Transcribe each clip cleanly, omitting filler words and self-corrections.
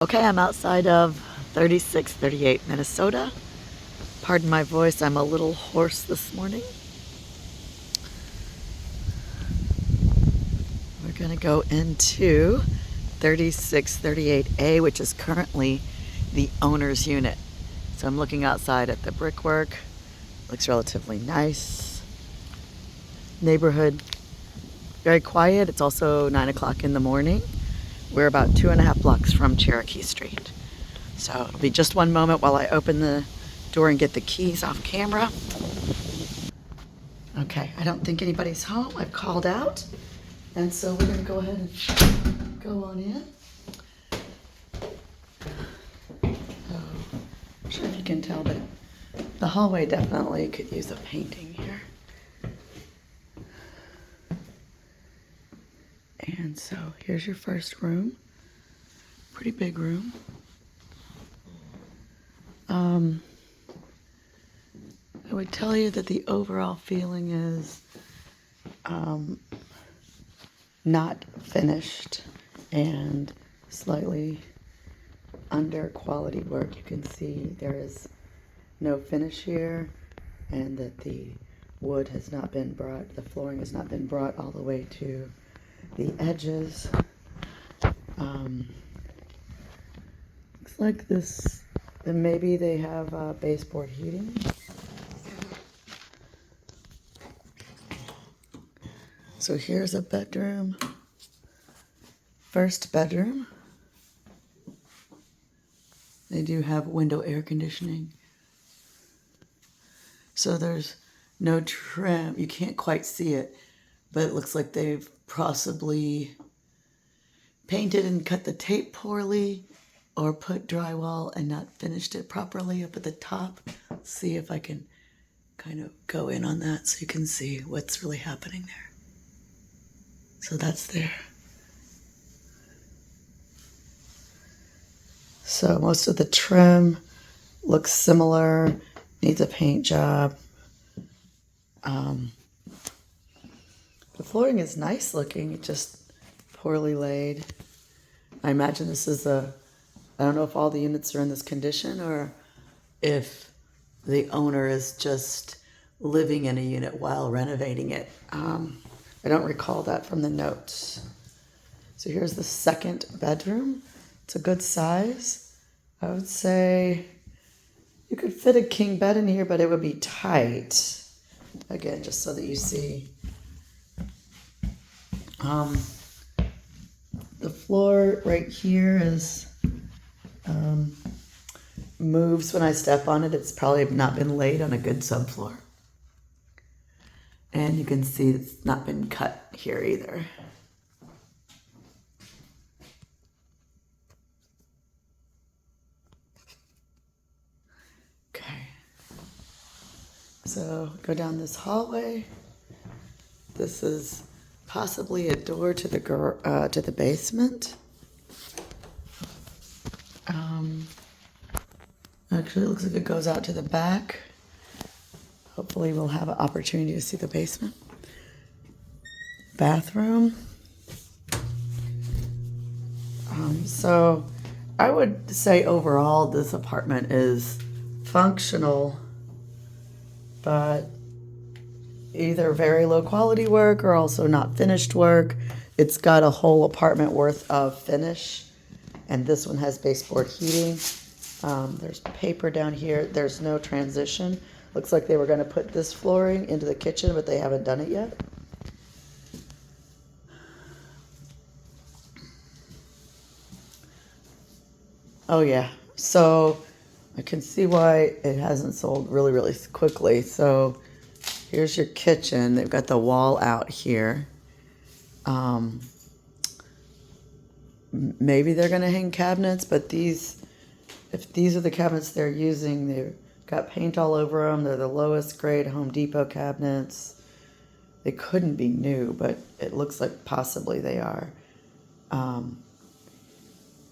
Okay, I'm outside of 3638 Minnesota. Pardon my voice, I'm a little hoarse this morning. We're gonna go into 3638A, which is currently the owner's unit. So I'm looking outside at the brickwork. Looks relatively nice. Neighborhood, very quiet. It's also 9 o'clock in the morning. We're about 2.5 blocks from Cherokee Street. So it'll be just one moment while I open the door and get the keys off camera. Okay, I don't think anybody's home. I've called out. And so we're gonna go ahead and go on in. I'm sure if you can tell, but the hallway definitely could use a painting here. And so here's your first room. Pretty big room. I would tell you that the overall feeling is not finished and slightly under quality work. You can see there is no finish here, and that the wood has not been brought, the flooring has not been brought all the way to the edges. Looks like this, and maybe they have baseboard heating. So here's a bedroom, first bedroom. They do have window air conditioning. So there's no trim. You can't quite see it, but it looks like they've possibly painted and cut the tape poorly, or put drywall and not finished it properly up at the top. Let's see if I can kind of go in on that so you can see what's really happening there. So that's there. So most of the trim looks similar, needs a paint job. The flooring is nice looking, it's just poorly laid. I imagine this is I don't know if all the units are in this condition or if the owner is just living in a unit while renovating it. I don't recall that from the notes. So here's the second bedroom. It's a good size. I would say you could fit a king bed in here, but it would be tight. Again, just so that you see. The floor right here is moves when I step on it. It's probably not been laid on a good subfloor. And you can see it's not been cut here either. Okay. So go down this hallway. This is possibly a door to the basement. Actually, it looks like it goes out to the back. Hopefully we'll have an opportunity to see the basement. Bathroom. So I would say overall this apartment is functional, but either very low quality work or also not finished work. It's got a whole apartment worth of finish, and this one has baseboard heating. There's paper down here. There's no transition. Looks like they were going to put this flooring into the kitchen, but they haven't done it yet. Oh yeah, so I can see why it hasn't sold really, really quickly. So here's your kitchen. They've got the wall out here. Maybe they're going to hang cabinets, but if these are the cabinets they're using, they've got paint all over them. They're the lowest grade Home Depot cabinets. They couldn't be new, but it looks like possibly they are.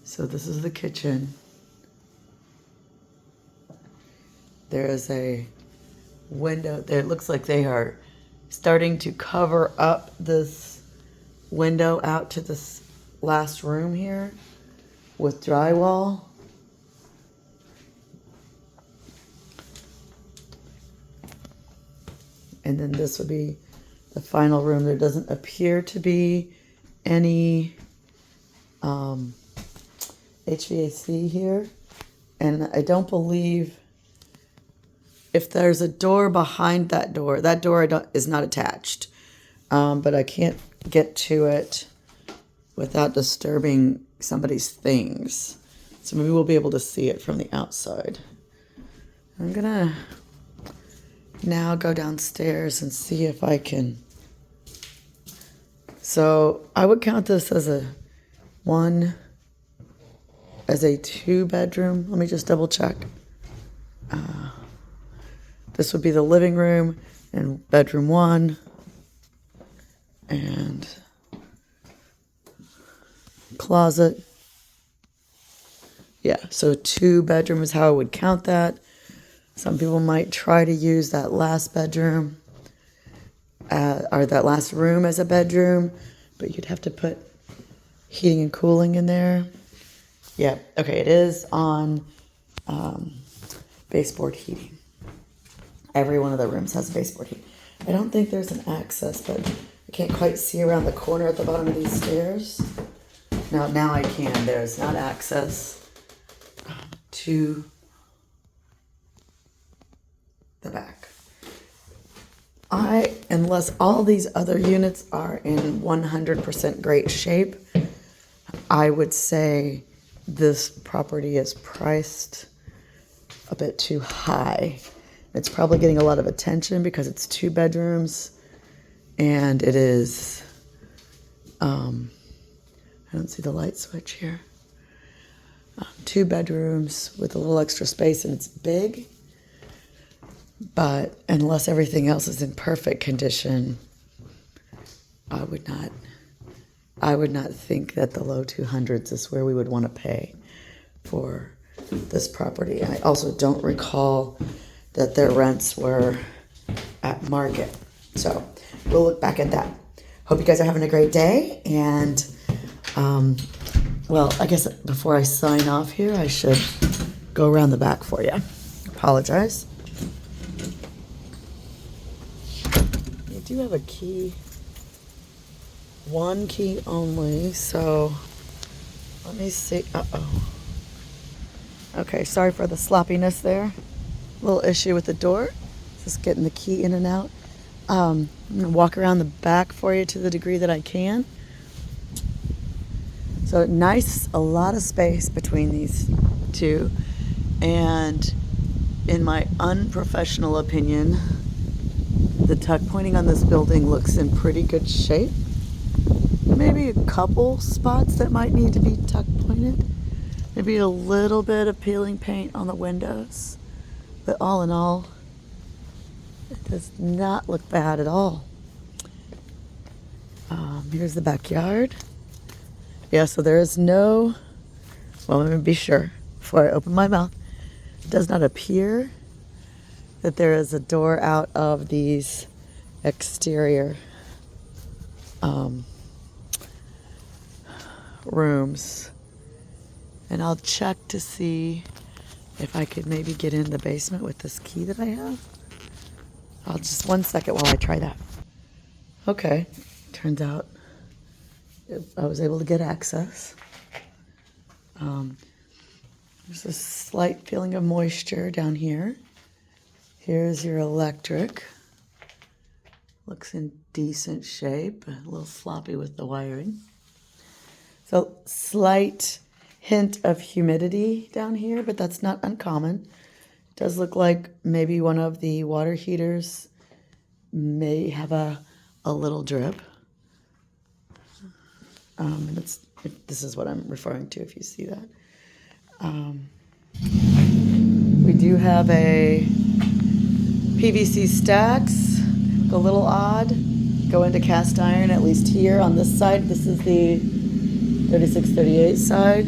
So this is the kitchen. There is a window there. It looks like they are starting to cover up this window out to this last room here. with drywall. And then this would be the final room. There doesn't appear to be any HVAC here. And I don't believe if there's a door behind that door is not attached. But I can't get to it without disturbing somebody's things. So maybe we'll be able to see it from the outside. I'm gonna now go downstairs and see if I can. So I would count this as a 2-bedroom. Let me just double check. This would be the living room and bedroom 1. And closet. Yeah, so 2-bedroom is how I would count that. Some people might try to use that last bedroom or that last room as a bedroom, but you'd have to put heating and cooling in there. Yeah, okay, it is on baseboard heating. Every one of the rooms has baseboard heating. I don't think there's an access, but I can't quite see around the corner at the bottom of these stairs. Now I can. There's not access to the back. Unless all these other units are in 100% great shape, I would say this property is priced a bit too high. It's probably getting a lot of attention because it's 2 bedrooms and it is, I don't see the light switch here. 2 bedrooms with a little extra space and it's big. But unless everything else is in perfect condition, I would not think that the low 200s is where we would want to pay for this property. I also don't recall that their rents were at market. So we'll look back at that. Hope you guys are having a great day. And, well, I guess before I sign off here, I should go around the back for you. Apologize. You do have a key. 1 key only, so let me see. Okay, sorry for the sloppiness there. Little issue with the door. Just getting the key in and out. I'm gonna walk around the back for you to the degree that I can. So nice, a lot of space between these two. And in my unprofessional opinion, the tuck pointing on this building looks in pretty good shape. Maybe a couple spots that might need to be tuck pointed. Maybe a little bit of peeling paint on the windows. But all in all, it does not look bad at all. Here's the backyard. Yeah, so there is no, well, let me be sure before I open my mouth. It does not appear that there is a door out of these exterior rooms. And I'll check to see if I could maybe get in the basement with this key that I have. I'll just 1 second while I try that. Okay, turns out I was able to get access. There's a slight feeling of moisture down here. Here's your electric. Looks in decent shape, a little sloppy with the wiring. So slight hint of humidity down here, but that's not uncommon. It does look like maybe one of the water heaters may have a little drip. And this is what I'm referring to if you see that. We do have a PVC stacks, a little odd, go into cast iron, at least here on this side. This is the 3638 side.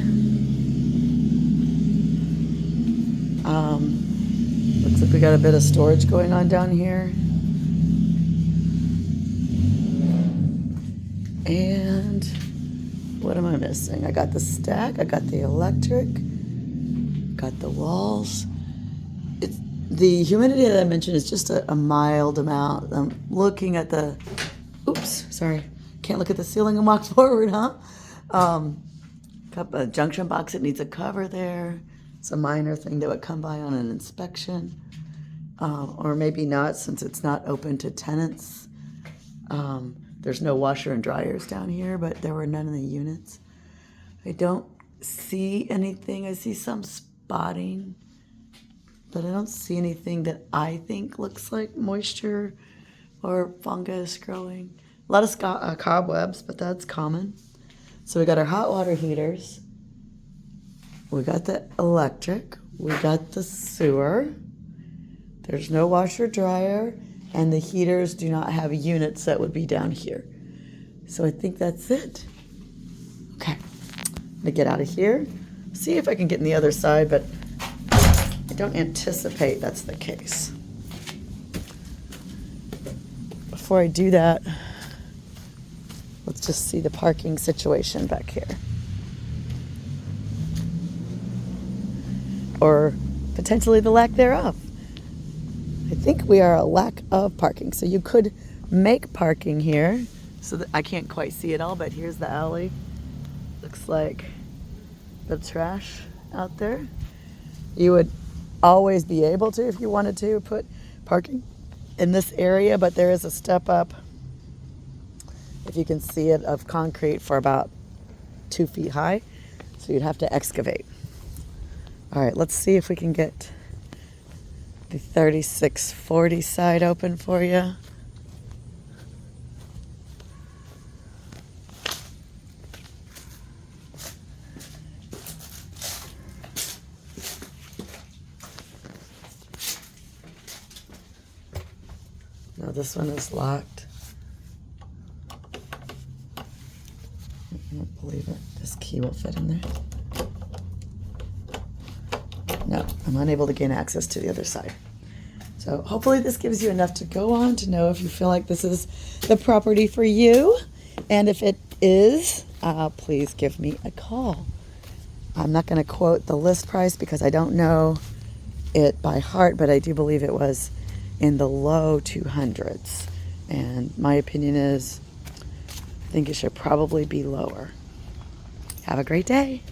Looks like we got a bit of storage going on down here. And what am I missing? I got the stack, I got the electric, got the walls. The humidity that I mentioned is just a mild amount. I'm looking at the, oops, sorry. Can't look at the ceiling and walk forward, huh? A junction box that needs a cover there. It's a minor thing that would come by on an inspection. Or maybe not, since it's not open to tenants. There's no washer and dryers down here, but there were none in the units. I don't see anything. I see some spotting, but I don't see anything that I think looks like moisture or fungus growing. A lot of cobwebs, but that's common. So we got our hot water heaters. We got the electric. We got the sewer. There's no washer dryer, and the heaters do not have units that would be down here. So I think that's it. Okay, I'm gonna get out of here, see if I can get in the other side, but I don't anticipate that's the case. Before I do that, let's just see the parking situation back here. Or potentially the lack thereof. I think we are a lack of parking. So you could make parking here. So that I can't quite see it all, but here's the alley. Looks like the trash out there. You would always be able to, if you wanted to, put parking in this area, but there is a step up, if you can see it, of concrete for about 2 feet high. So you'd have to excavate. All right, let's see if we can get the 3640 side open for you. Now this one is locked. I don't believe it. This key will fit in there. No, I'm unable to gain access to the other side. So hopefully this gives you enough to go on to know if you feel like this is the property for you. And if it is, please give me a call. I'm not going to quote the list price because I don't know it by heart, but I do believe it was in the low 200s. And my opinion is, I think it should probably be lower. Have a great day.